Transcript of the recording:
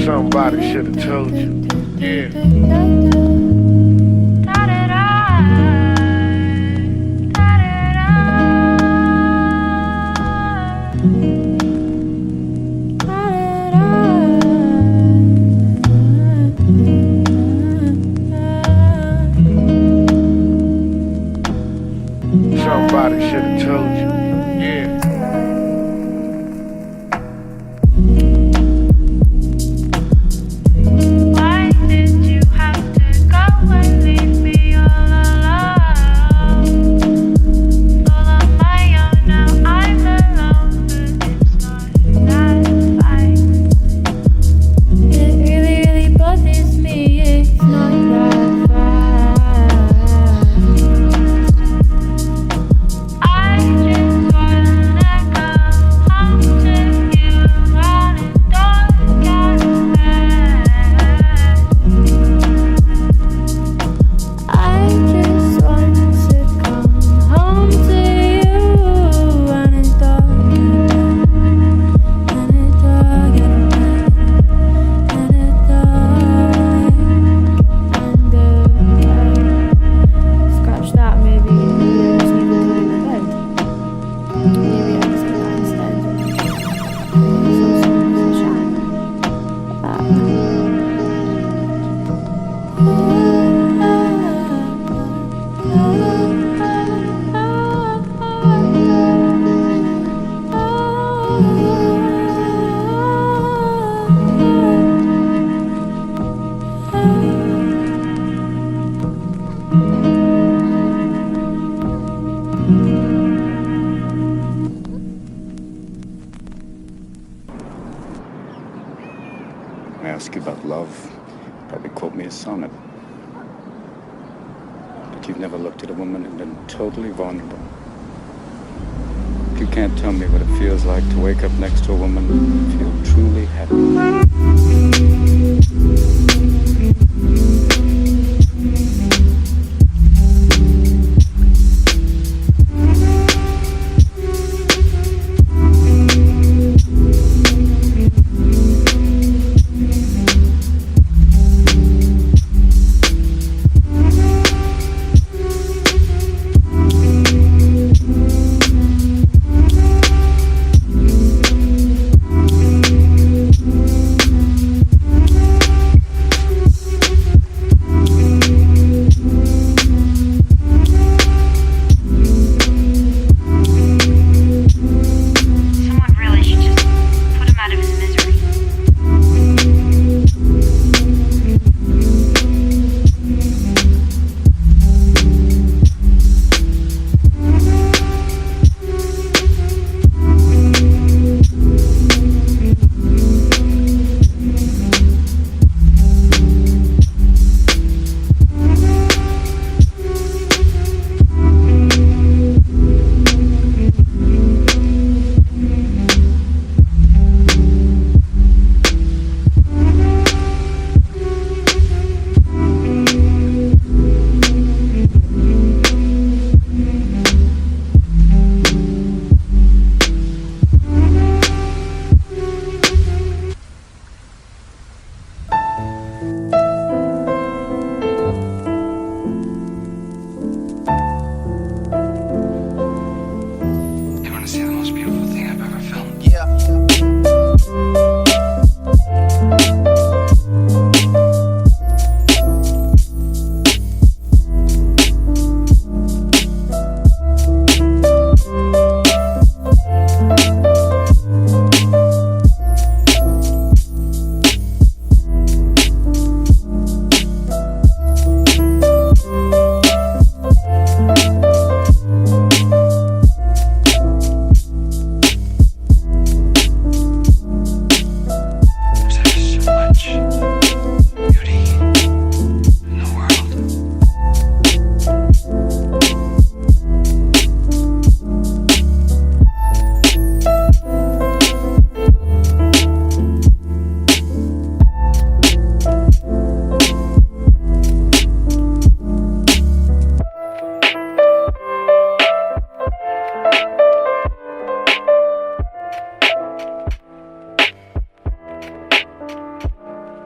Somebody should have told you. Yeah. Somebody should have told you. Yeah. Why did you have to go and leave me all alone? All on my own now, I'm alone, but it's not that fine. It really, really bothers me, it's not that fine. I just wanna go home to you, run and don't get mad. I just want to come home to you, run and don't get mad. Scratch that, maybe you just need to do it in the bed. Maybe I can say that instead. So shy. I ask you about love, probably quote me a sonnet. But you've never looked at a woman and been totally vulnerable. You can't tell me what it feels like to wake up next to a woman and feel truly happy.